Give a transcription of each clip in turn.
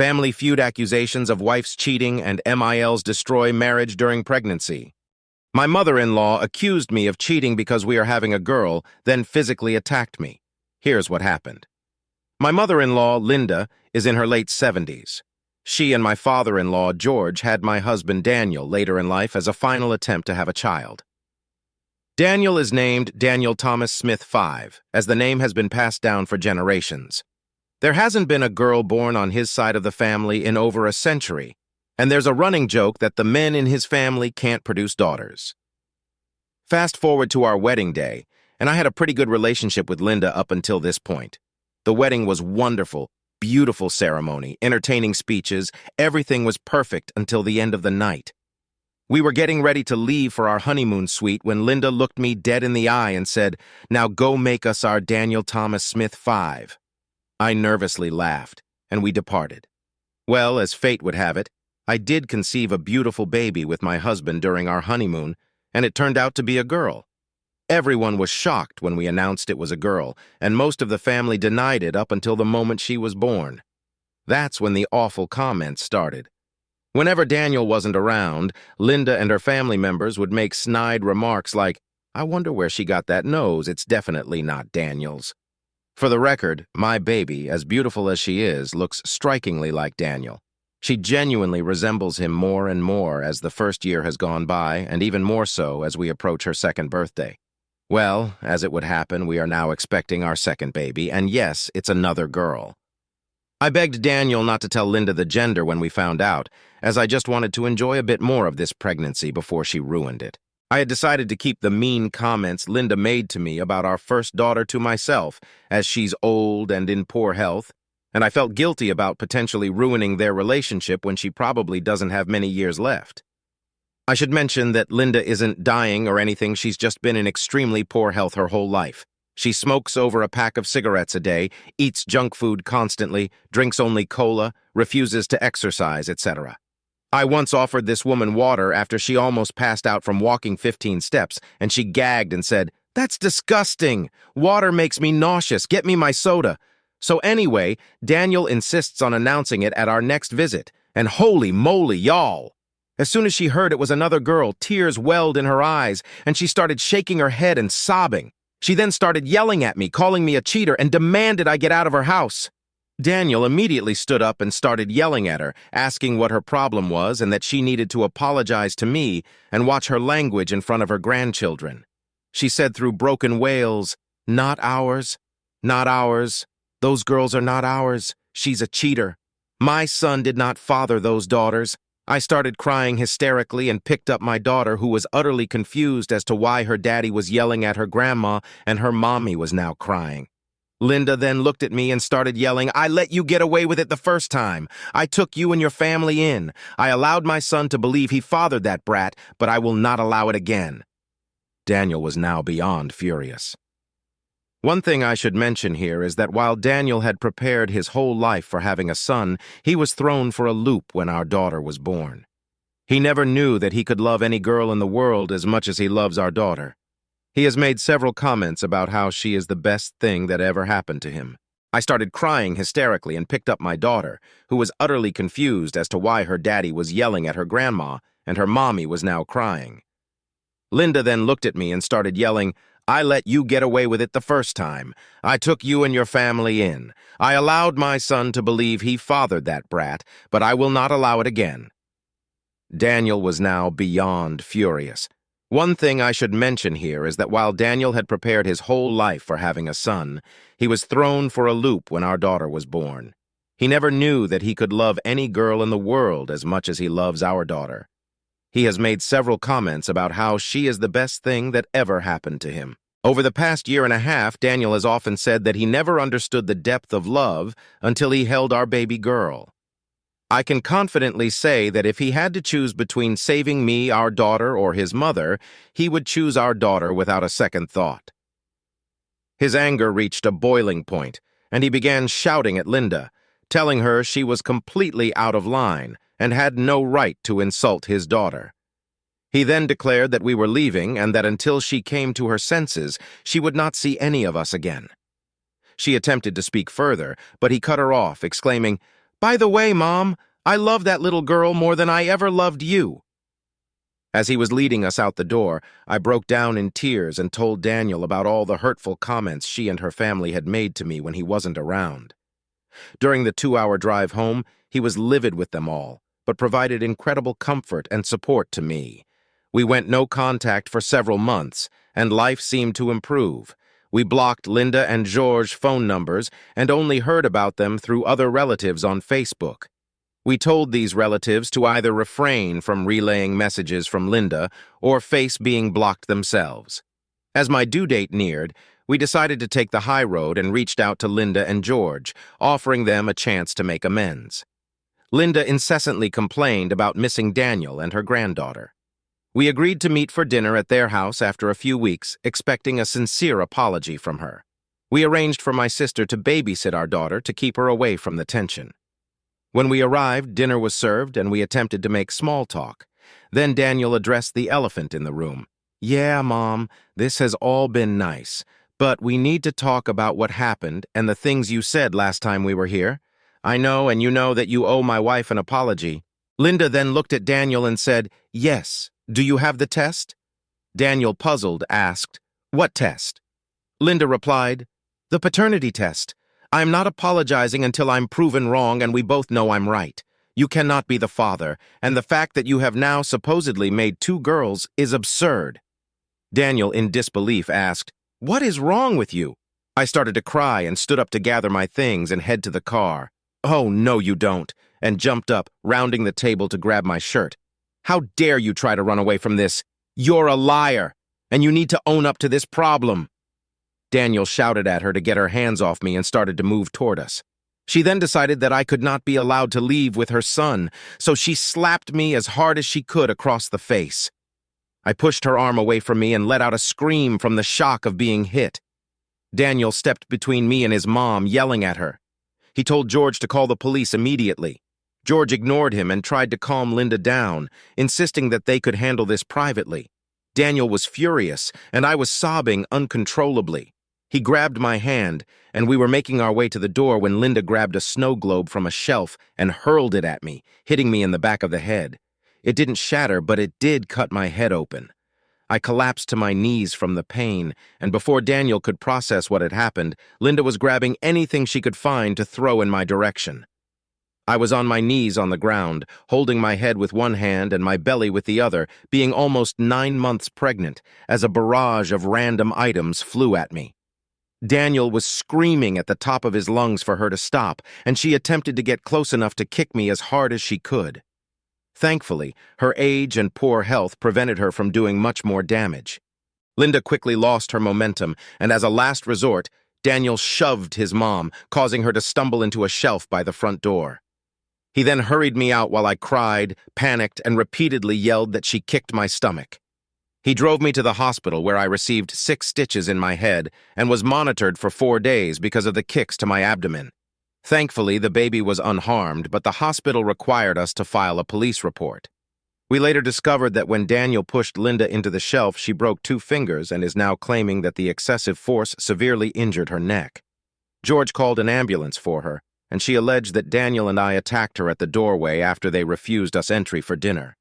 Family feud accusations of wife's cheating and MILs destroy marriage during pregnancy. My mother-in-law accused me of cheating because we are having a girl, then physically attacked me. Here's what happened. My mother-in-law, Linda, is in her late 70s. She and my father-in-law, George, had my husband Daniel later in life as a final attempt to have a child. Daniel is named Daniel Thomas Smith V, as the name has been passed down for generations. There hasn't been a girl born on his side of the family in over a century, and there's a running joke that the men in his family can't produce daughters. Fast forward to our wedding day, and I had a pretty good relationship with Linda up until this point. The wedding was wonderful, beautiful ceremony, entertaining speeches, everything was perfect until the end of the night. We were getting ready to leave for our honeymoon suite when Linda looked me dead in the eye and said, "Now go make us our Daniel Thomas Smith V." I nervously laughed, and we departed. Well, as fate would have it, I did conceive a beautiful baby with my husband during our honeymoon, and it turned out to be a girl. Everyone was shocked when we announced it was a girl, and most of the family denied it up until the moment she was born. That's when the awful comments started. Whenever Daniel wasn't around, Linda and her family members would make snide remarks like, "I wonder where she got that nose, it's definitely not Daniel's." For the record, my baby, as beautiful as she is, looks strikingly like Daniel. She genuinely resembles him more and more as the first year has gone by, and even more so as we approach her second birthday. Well, as it would happen, we are now expecting our second baby, and yes, it's another girl. I begged Daniel not to tell Linda the gender when we found out, as I just wanted to enjoy a bit more of this pregnancy before she ruined it. I had decided to keep the mean comments Linda made to me about our first daughter to myself, as she's old and in poor health, and I felt guilty about potentially ruining their relationship when she probably doesn't have many years left. I should mention that Linda isn't dying or anything, she's just been in extremely poor health her whole life. She smokes over a pack of cigarettes a day, eats junk food constantly, drinks only cola, refuses to exercise, etc. I once offered this woman water after she almost passed out from walking 15 steps, and she gagged and said, "That's disgusting! Water makes me nauseous, get me my soda." So anyway, Daniel insists on announcing it at our next visit, and holy moly, y'all! As soon as she heard it was another girl, tears welled in her eyes, and she started shaking her head and sobbing. She then started yelling at me, calling me a cheater, and demanded I get out of her house. Daniel immediately stood up and started yelling at her, asking what her problem was and that she needed to apologize to me and watch her language in front of her grandchildren. She said through broken wails, "Not ours, not ours. Those girls are not ours. She's a cheater. My son did not father those daughters." I started crying hysterically and picked up my daughter, who was utterly confused as to why her daddy was yelling at her grandma and her mommy was now crying. Linda then looked at me and started yelling, "I let you get away with it the first time. I took you and your family in. I allowed my son to believe he fathered that brat, but I will not allow it again." Daniel was now beyond furious. One thing I should mention here is that while Daniel had prepared his whole life for having a son, he was thrown for a loop when our daughter was born. He never knew that he could love any girl in the world as much as he loves our daughter. He has made several comments about how she is the best thing that ever happened to him. I started crying hysterically and picked up my daughter, who was utterly confused as to why her daddy was yelling at her grandma and her mommy was now crying. Linda then looked at me and started yelling, "I let you get away with it the first time. I took you and your family in. I allowed my son to believe he fathered that brat, but I will not allow it again." Daniel was now beyond furious. One thing I should mention here is that while Daniel had prepared his whole life for having a son, he was thrown for a loop when our daughter was born. He never knew that he could love any girl in the world as much as he loves our daughter. He has made several comments about how she is the best thing that ever happened to him. Over the past year and a half, Daniel has often said that he never understood the depth of love until he held our baby girl. I can confidently say that if he had to choose between saving me, our daughter, or his mother, he would choose our daughter without a second thought. His anger reached a boiling point, and he began shouting at Linda, telling her she was completely out of line and had no right to insult his daughter. He then declared that we were leaving and that until she came to her senses, she would not see any of us again. She attempted to speak further, but he cut her off, exclaiming, By the way, Mom, I love that little girl more than I ever loved you. As he was leading us out the door, I broke down in tears and told Daniel about all the hurtful comments she and her family had made to me when he wasn't around. During the 2-hour drive home, he was livid with them all, but provided incredible comfort and support to me. We went no contact for several months, and life seemed to improve. We blocked Linda and George's phone numbers and only heard about them through other relatives on Facebook. We told these relatives to either refrain from relaying messages from Linda or face being blocked themselves. As my due date neared, we decided to take the high road and reached out to Linda and George, offering them a chance to make amends. Linda incessantly complained about missing Daniel and her granddaughter. We agreed to meet for dinner at their house after a few weeks, expecting a sincere apology from her. We arranged for my sister to babysit our daughter to keep her away from the tension. When we arrived, dinner was served and we attempted to make small talk. Then Daniel addressed the elephant in the room. "Yeah, Mom, this has all been nice, but we need to talk about what happened and the things you said last time we were here. I know and you know that you owe my wife an apology." Linda then looked at Daniel and said, "Yes. Do you have the test?" Daniel, puzzled, asked, "What test?" Linda replied, "The paternity test. I'm not apologizing until I'm proven wrong and we both know I'm right. You cannot be the father, and the fact that you have now supposedly made 2 girls is absurd." Daniel, in disbelief, asked, "What is wrong with you?" I started to cry and stood up to gather my things and head to the car. "Oh, no, you don't," and jumped up, rounding the table to grab my shirt. "How dare you try to run away from this? You're a liar, and you need to own up to this problem." Daniel shouted at her to get her hands off me and started to move toward us. She then decided that I could not be allowed to leave with her son, so she slapped me as hard as she could across the face. I pushed her arm away from me and let out a scream from the shock of being hit. Daniel stepped between me and his mom, yelling at her. He told George to call the police immediately. George ignored him and tried to calm Linda down, insisting that they could handle this privately. Daniel was furious, and I was sobbing uncontrollably. He grabbed my hand, and we were making our way to the door when Linda grabbed a snow globe from a shelf and hurled it at me, hitting me in the back of the head. It didn't shatter, but it did cut my head open. I collapsed to my knees from the pain, and before Daniel could process what had happened, Linda was grabbing anything she could find to throw in my direction. I was on my knees on the ground, holding my head with one hand and my belly with the other, being almost 9 months pregnant, as a barrage of random items flew at me. Daniel was screaming at the top of his lungs for her to stop, and she attempted to get close enough to kick me as hard as she could. Thankfully, her age and poor health prevented her from doing much more damage. Linda quickly lost her momentum, and as a last resort, Daniel shoved his mom, causing her to stumble into a shelf by the front door. He then hurried me out while I cried, panicked, and repeatedly yelled that she kicked my stomach. He drove me to the hospital where I received 6 stitches in my head and was monitored for 4 days because of the kicks to my abdomen. Thankfully, the baby was unharmed, but the hospital required us to file a police report. We later discovered that when Daniel pushed Linda into the shelf, she broke 2 fingers and is now claiming that the excessive force severely injured her neck. George called an ambulance for her, and she alleged that Daniel and I attacked her at the doorway after they refused us entry for dinner.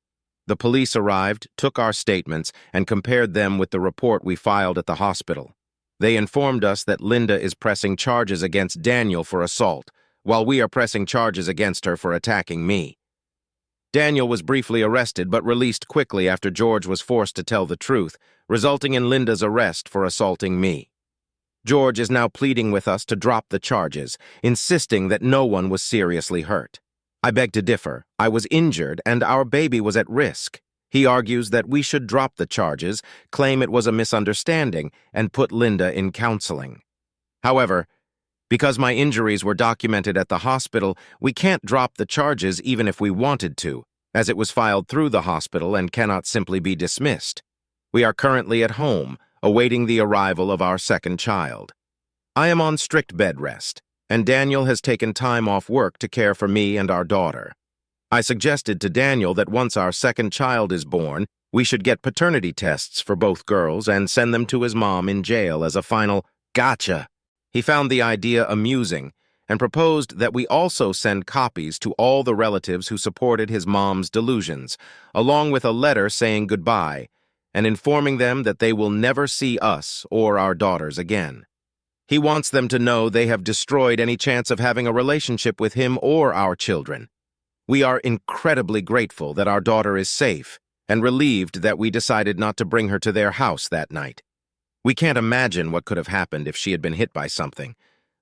The police arrived, took our statements, and compared them with the report we filed at the hospital. They informed us that Linda is pressing charges against Daniel for assault, while we are pressing charges against her for attacking me. Daniel was briefly arrested but released quickly after George was forced to tell the truth, resulting in Linda's arrest for assaulting me. George is now pleading with us to drop the charges, insisting that no one was seriously hurt. I beg to differ. I was injured and our baby was at risk. He argues that we should drop the charges, claim it was a misunderstanding, and put Linda in counseling. However, because my injuries were documented at the hospital, we can't drop the charges even if we wanted to, as it was filed through the hospital and cannot simply be dismissed. We are currently at home, awaiting the arrival of our second child. I am on strict bed rest, and Daniel has taken time off work to care for me and our daughter. I suggested to Daniel that once our second child is born, we should get paternity tests for both girls and send them to his mom in jail as a final gotcha. He found the idea amusing and proposed that we also send copies to all the relatives who supported his mom's delusions, along with a letter saying goodbye and informing them that they will never see us or our daughters again. He wants them to know they have destroyed any chance of having a relationship with him or our children. We are incredibly grateful that our daughter is safe and relieved that we decided not to bring her to their house that night. We can't imagine what could have happened if she had been hit by something.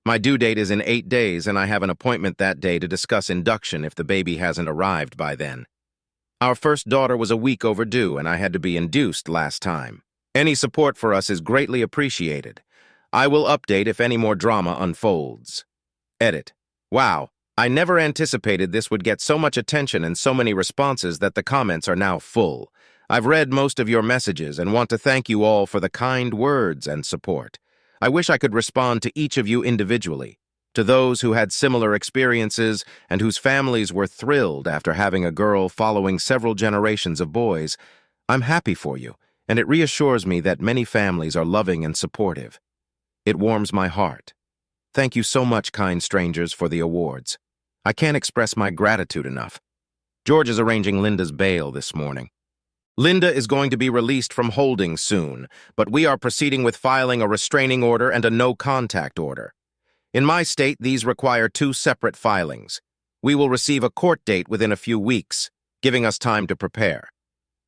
My due date is in 8 days, and I have an appointment that day to discuss induction if the baby hasn't arrived by then. Our first daughter was a week overdue, and I had to be induced last time. Any support for us is greatly appreciated. I will update if any more drama unfolds. Edit. Wow, I never anticipated this would get so much attention and so many responses that the comments are now full. I've read most of your messages and want to thank you all for the kind words and support. I wish I could respond to each of you individually. To those who had similar experiences and whose families were thrilled after having a girl following several generations of boys, I'm happy for you, and it reassures me that many families are loving and supportive. It warms my heart. Thank you so much, kind strangers, for the awards. I can't express my gratitude enough. George is arranging Linda's bail this morning. Linda is going to be released from holding soon, but we are proceeding with filing a restraining order and a no-contact order. In my state, these require 2 separate filings. We will receive a court date within a few weeks, giving us time to prepare.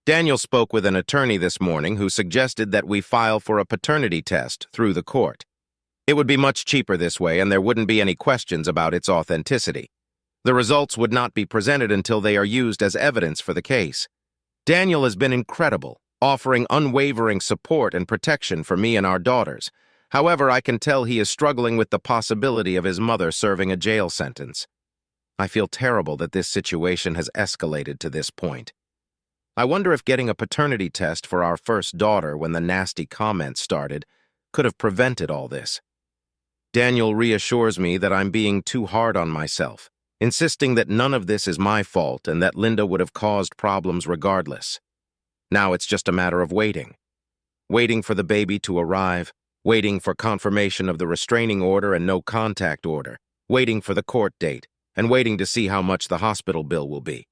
Daniel spoke with an attorney this morning who suggested that we file for a paternity test through the court. It would be much cheaper this way, and there wouldn't be any questions about its authenticity. The results would not be presented until they are used as evidence for the case. Daniel has been incredible, offering unwavering support and protection for me and our daughters. However, I can tell he is struggling with the possibility of his mother serving a jail sentence. I feel terrible that this situation has escalated to this point. I wonder if getting a paternity test for our first daughter when the nasty comments started could have prevented all this. Daniel reassures me that I'm being too hard on myself, insisting that none of this is my fault and that Linda would have caused problems regardless. Now it's just a matter of waiting. Waiting for the baby to arrive, waiting for confirmation of the restraining order and no contact order, waiting for the court date, and waiting to see how much the hospital bill will be.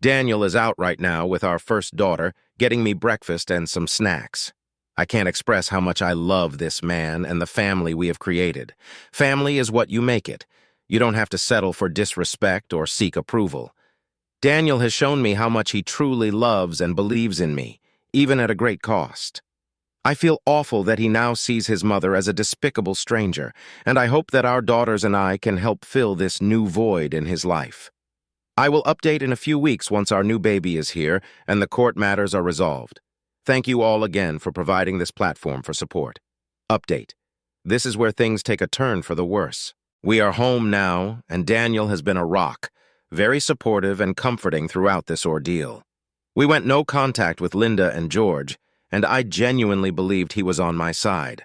Daniel is out right now with our first daughter, getting me breakfast and some snacks. I can't express how much I love this man and the family we have created. Family is what you make it. You don't have to settle for disrespect or seek approval. Daniel has shown me how much he truly loves and believes in me, even at a great cost. I feel awful that he now sees his mother as a despicable stranger, and I hope that our daughters and I can help fill this new void in his life. I will update in a few weeks once our new baby is here and the court matters are resolved. Thank you all again for providing this platform for support. Update. This is where things take a turn for the worse. We are home now, and Daniel has been a rock, very supportive and comforting throughout this ordeal. We went no contact with Linda and George, and I genuinely believed he was on my side.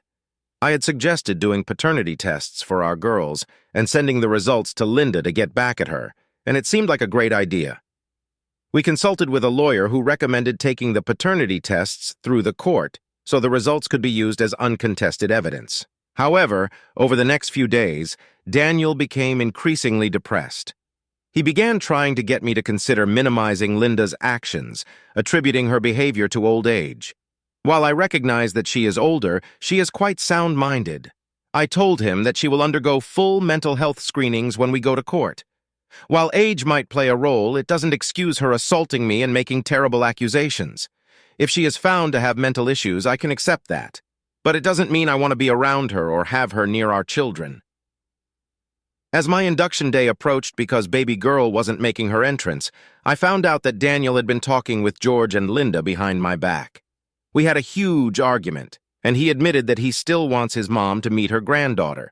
I had suggested doing paternity tests for our girls and sending the results to Linda to get back at her, and it seemed like a great idea. We consulted with a lawyer who recommended taking the paternity tests through the court so the results could be used as uncontested evidence. However, over the next few days, Daniel became increasingly depressed. He began trying to get me to consider minimizing Linda's actions, attributing her behavior to old age. While I recognize that she is older, she is quite sound-minded. I told him that she will undergo full mental health screenings when we go to court. While age might play a role, it doesn't excuse her assaulting me and making terrible accusations. If she is found to have mental issues, I can accept that. But it doesn't mean I want to be around her or have her near our children. As my induction day approached because baby girl wasn't making her entrance, I found out that Daniel had been talking with George and Linda behind my back. We had a huge argument, and he admitted that he still wants his mom to meet her granddaughter.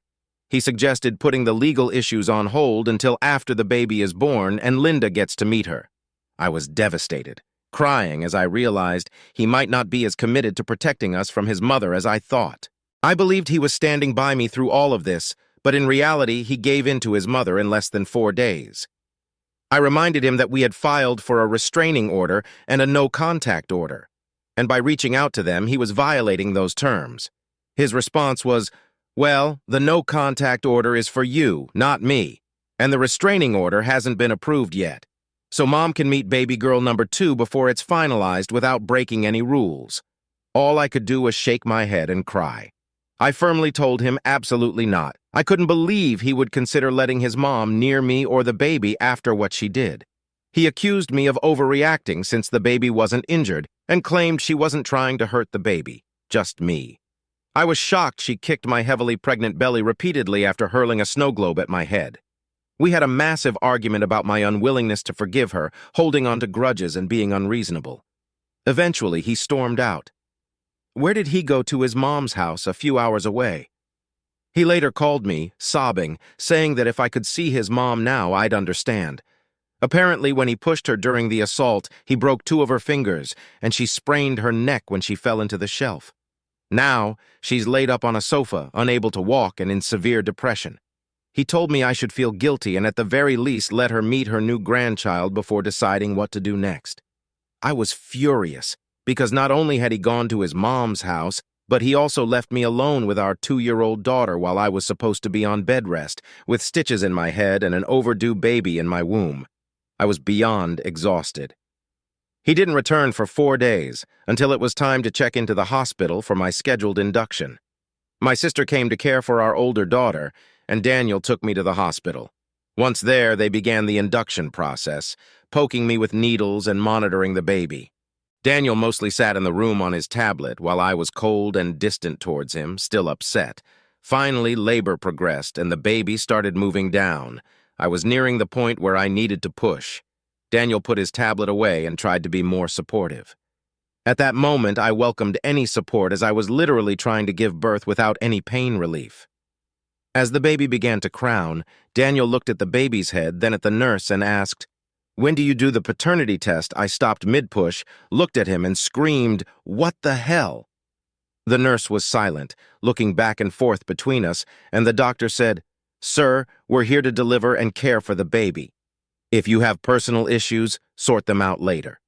He suggested putting the legal issues on hold until after the baby is born and Linda gets to meet her. I was devastated, crying as I realized he might not be as committed to protecting us from his mother as I thought. I believed he was standing by me through all of this, but in reality he gave in to his mother in less than 4 days. I reminded him that we had filed for a restraining order and a no-contact order, and by reaching out to them he was violating those terms. His response was, Well, the no-contact order is for you, not me, and the restraining order hasn't been approved yet. So Mom can meet baby girl number 2 before it's finalized without breaking any rules. All I could do was shake my head and cry. I firmly told him absolutely not. I couldn't believe he would consider letting his mom near me or the baby after what she did. He accused me of overreacting since the baby wasn't injured and claimed she wasn't trying to hurt the baby, just me. I was shocked she kicked my heavily pregnant belly repeatedly after hurling a snow globe at my head. We had a massive argument about my unwillingness to forgive her, holding on to grudges and being unreasonable. Eventually, he stormed out. Where did he go? To his mom's house a few hours away. He later called me, sobbing, saying that if I could see his mom now, I'd understand. Apparently, when he pushed her during the assault, he broke 2 of her fingers, and she sprained her neck when she fell into the shelf. Now, she's laid up on a sofa, unable to walk and in severe depression. He told me I should feel guilty and at the very least let her meet her new grandchild before deciding what to do next. I was furious, because not only had he gone to his mom's house, but he also left me alone with our 2-year-old daughter while I was supposed to be on bed rest, with stitches in my head and an overdue baby in my womb. I was beyond exhausted. He didn't return for 4 days, until it was time to check into the hospital for my scheduled induction. My sister came to care for our older daughter, and Daniel took me to the hospital. Once there, they began the induction process, poking me with needles and monitoring the baby. Daniel mostly sat in the room on his tablet while I was cold and distant towards him, still upset. Finally, labor progressed and the baby started moving down. I was nearing the point where I needed to push. Daniel put his tablet away and tried to be more supportive. At that moment, I welcomed any support as I was literally trying to give birth without any pain relief. As the baby began to crown, Daniel looked at the baby's head, then at the nurse and asked, "When do you do the paternity test?" I stopped mid-push, looked at him and screamed, "What the hell?" The nurse was silent, looking back and forth between us, and the doctor said, "Sir, we're here to deliver and care for the baby. If you have personal issues, sort them out later.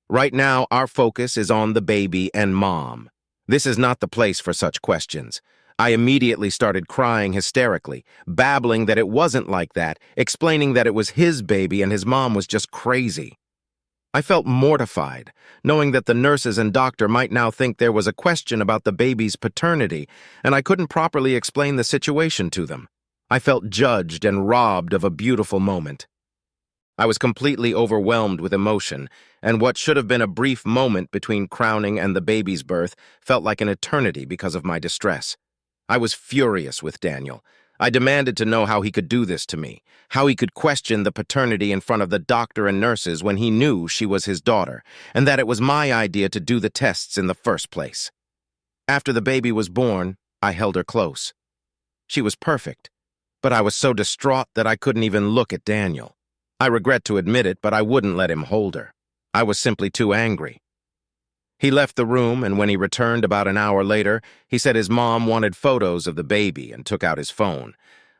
Right now, our focus is on the baby and Mom. This is not the place for such questions." I immediately started crying hysterically, babbling that it wasn't like that, explaining that it was his baby and his mom was just crazy. I felt mortified, knowing that the nurses and doctor might now think there was a question about the baby's paternity, and I couldn't properly explain the situation to them. I felt judged and robbed of a beautiful moment. I was completely overwhelmed with emotion, and what should have been a brief moment between crowning and the baby's birth felt like an eternity because of my distress. I was furious with Daniel. I demanded to know how he could do this to me, how he could question the paternity in front of the doctor and nurses when he knew she was his daughter, and that it was my idea to do the tests in the first place. After the baby was born, I held her close. She was perfect, but I was so distraught that I couldn't even look at Daniel. I regret to admit it, but I wouldn't let him hold her. I was simply too angry. He left the room, and when he returned about an hour later, he said his mom wanted photos of the baby and took out his phone.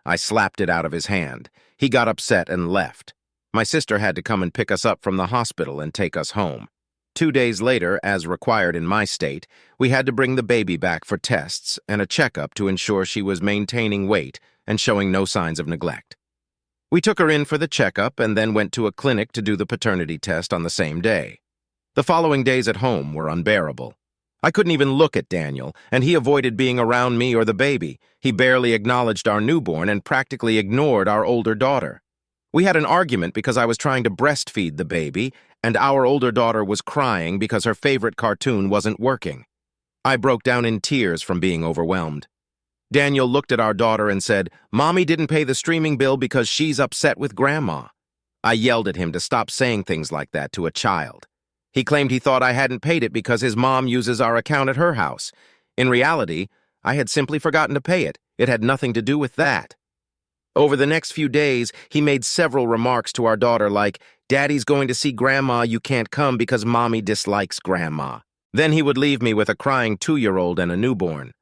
I slapped it out of his hand. He got upset and left. My sister had to come and pick us up from the hospital and take us home. 2 days later, as required in my state, we had to bring the baby back for tests and a checkup to ensure she was maintaining weight and showing no signs of neglect. We took her in for the checkup and then went to a clinic to do the paternity test on the same day. The following days at home were unbearable. I couldn't even look at Daniel, and he avoided being around me or the baby. He barely acknowledged our newborn and practically ignored our older daughter. We had an argument because I was trying to breastfeed the baby, and our older daughter was crying because her favorite cartoon wasn't working. I broke down in tears from being overwhelmed. Daniel looked at our daughter and said, "Mommy didn't pay the streaming bill because she's upset with Grandma." I yelled at him to stop saying things like that to a child. He claimed he thought I hadn't paid it because his mom uses our account at her house. In reality, I had simply forgotten to pay it. It had nothing to do with that. Over the next few days, he made several remarks to our daughter like, "Daddy's going to see Grandma, you can't come because Mommy dislikes Grandma." Then he would leave me with a crying 2-year-old and a newborn.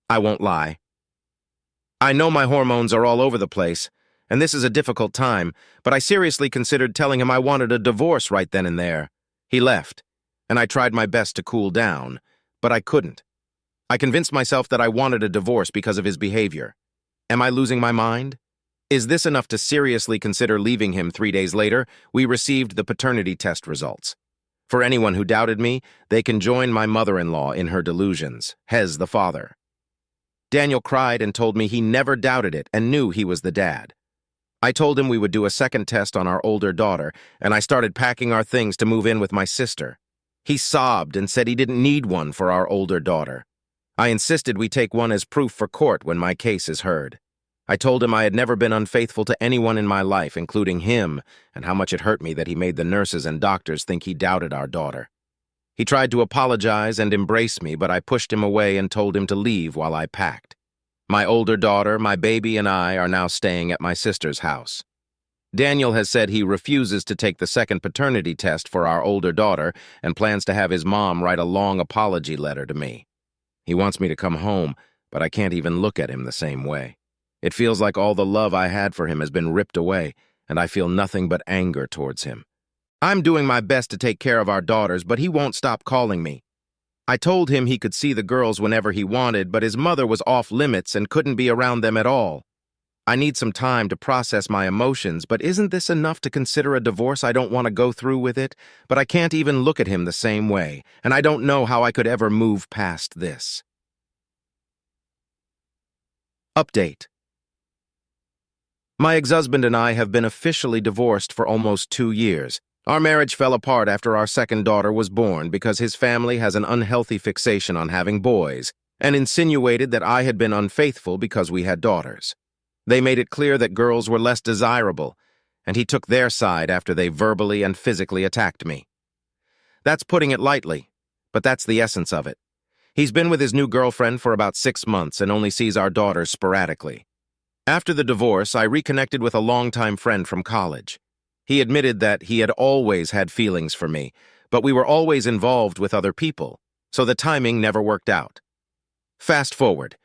I won't lie. I know my hormones are all over the place, and this is a difficult time, but I seriously considered telling him I wanted a divorce right then and there. He left, and I tried my best to cool down, but I couldn't. I convinced myself that I wanted a divorce because of his behavior. Am I losing my mind? Is this enough to seriously consider leaving him 3 days later? We received the paternity test results. For anyone who doubted me, they can join my mother-in-law in her delusions, Hez the father. Daniel cried and told me he never doubted it and knew he was the dad. I told him we would do a second test on our older daughter, and I started packing our things to move in with my sister. He sobbed and said he didn't need one for our older daughter. I insisted we take one as proof for court when my case is heard. I told him I had never been unfaithful to anyone in my life, including him, and how much it hurt me that he made the nurses and doctors think he doubted our daughter. He tried to apologize and embrace me, but I pushed him away and told him to leave while I packed. My older daughter, my baby, and I are now staying at my sister's house. Daniel has said he refuses to take the second paternity test for our older daughter and plans to have his mom write a long apology letter to me. He wants me to come home, but I can't even look at him the same way. It feels like all the love I had for him has been ripped away, and I feel nothing but anger towards him. I'm doing my best to take care of our daughters, but he won't stop calling me. I told him he could see the girls whenever he wanted, but his mother was off limits and couldn't be around them at all. I need some time to process my emotions, but isn't this enough to consider a divorce? I don't want to go through with it, but I can't even look at him the same way, and I don't know how I could ever move past this. Update. My ex-husband and I have been officially divorced for almost 2 years. Our marriage fell apart after our second daughter was born because his family has an unhealthy fixation on having boys and insinuated that I had been unfaithful because we had daughters. They made it clear that girls were less desirable, and he took their side after they verbally and physically attacked me. That's putting it lightly, but that's the essence of it. He's been with his new girlfriend for about 6 months and only sees our daughters sporadically. After the divorce, I reconnected with a longtime friend from college. He admitted that he had always had feelings for me, but we were always involved with other people, so the timing never worked out. Fast forward,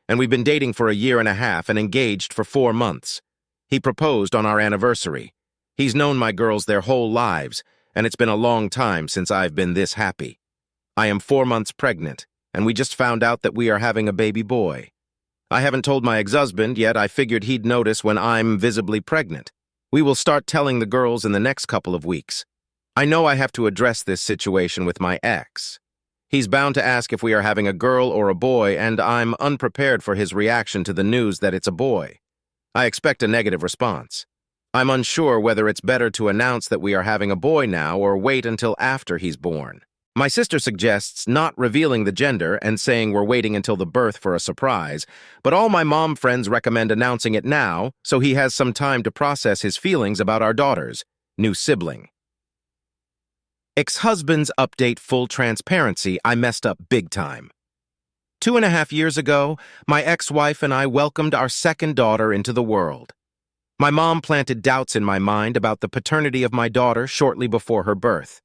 and we've been dating for 1.5 years and engaged for 4 months. He proposed on our anniversary. He's known my girls their whole lives, and it's been a long time since I've been this happy. I am 4 months pregnant, and we just found out that we are having a baby boy. I haven't told my ex-husband yet. I figured he'd notice when I'm visibly pregnant. We will start telling the girls in the next couple of weeks. I know I have to address this situation with my ex. He's bound to ask if we are having a girl or a boy, and I'm unprepared for his reaction to the news that it's a boy. I expect a negative response. I'm unsure whether it's better to announce that we are having a boy now or wait until after he's born. My sister suggests not revealing the gender and saying we're waiting until the birth for a surprise, but all my mom friends recommend announcing it now so he has some time to process his feelings about our daughters, new sibling. Ex-husband's update. Full transparency, I messed up big time. 2.5 years ago, my ex-wife and I welcomed our second daughter into the world. My mom planted doubts in my mind about the paternity of my daughter shortly before her birth.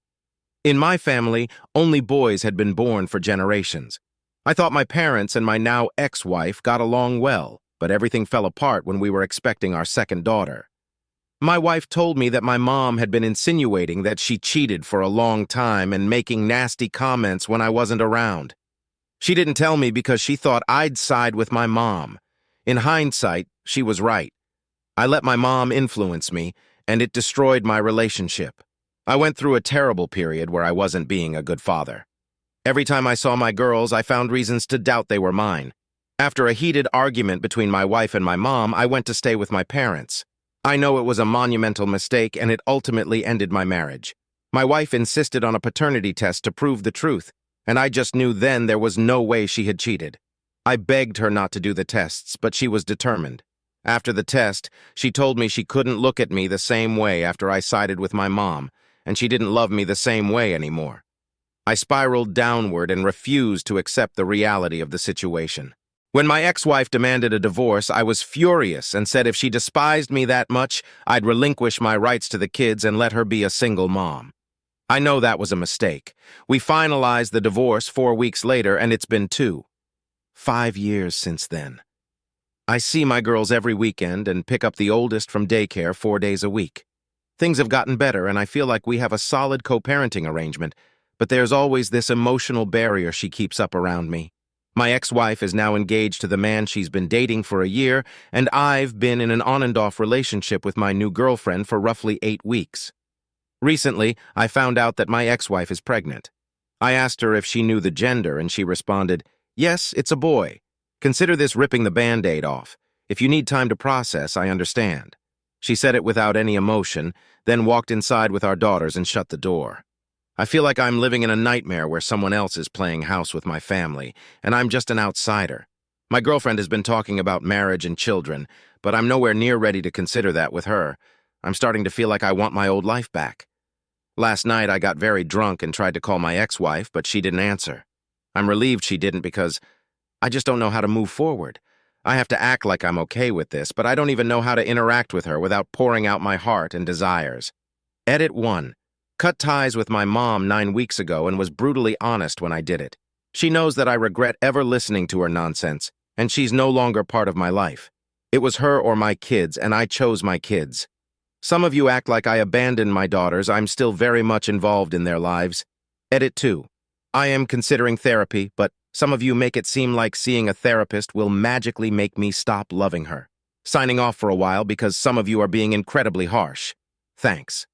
In my family, only boys had been born for generations. I thought my parents and my now ex-wife got along well, but everything fell apart when we were expecting our second daughter. My wife told me that my mom had been insinuating that she cheated for a long time and making nasty comments when I wasn't around. She didn't tell me because she thought I'd side with my mom. In hindsight, she was right. I let my mom influence me, and it destroyed my relationship. I went through a terrible period where I wasn't being a good father. Every time I saw my girls, I found reasons to doubt they were mine. After a heated argument between my wife and my mom, I went to stay with my parents. I know it was a monumental mistake, and it ultimately ended my marriage. My wife insisted on a paternity test to prove the truth, and I just knew then there was no way she had cheated. I begged her not to do the tests, but she was determined. After the test, she told me she couldn't look at me the same way after I sided with my mom, and she didn't love me the same way anymore. I spiraled downward and refused to accept the reality of the situation. When my ex-wife demanded a divorce, I was furious and said if she despised me that much, I'd relinquish my rights to the kids and let her be a single mom. I know that was a mistake. We finalized the divorce 4 weeks later, and it's been 5 years since then. I see my girls every weekend and pick up the oldest from daycare 4 days a week. Things have gotten better, and I feel like we have a solid co-parenting arrangement, but there's always this emotional barrier she keeps up around me. My ex-wife is now engaged to the man she's been dating for a year, and I've been in an on-and-off relationship with my new girlfriend for roughly 8 weeks. Recently, I found out that my ex-wife is pregnant. I asked her if she knew the gender, and she responded, "Yes, it's a boy. Consider this ripping the Band-Aid off. If you need time to process, I understand." She said it without any emotion, then walked inside with our daughters and shut the door. I feel like I'm living in a nightmare where someone else is playing house with my family, and I'm just an outsider. My girlfriend has been talking about marriage and children, but I'm nowhere near ready to consider that with her. I'm starting to feel like I want my old life back. Last night, I got very drunk and tried to call my ex-wife, but she didn't answer. I'm relieved she didn't because I just don't know how to move forward. I have to act like I'm okay with this, but I don't even know how to interact with her without pouring out my heart and desires. Edit 1. Cut ties with my mom 9 weeks ago and was brutally honest when I did it. She knows that I regret ever listening to her nonsense, and she's no longer part of my life. It was her or my kids, and I chose my kids. Some of you act like I abandoned my daughters. I'm still very much involved in their lives. Edit 2. I am considering therapy, but some of you make it seem like seeing a therapist will magically make me stop loving her. Signing off for a while because some of you are being incredibly harsh. Thanks.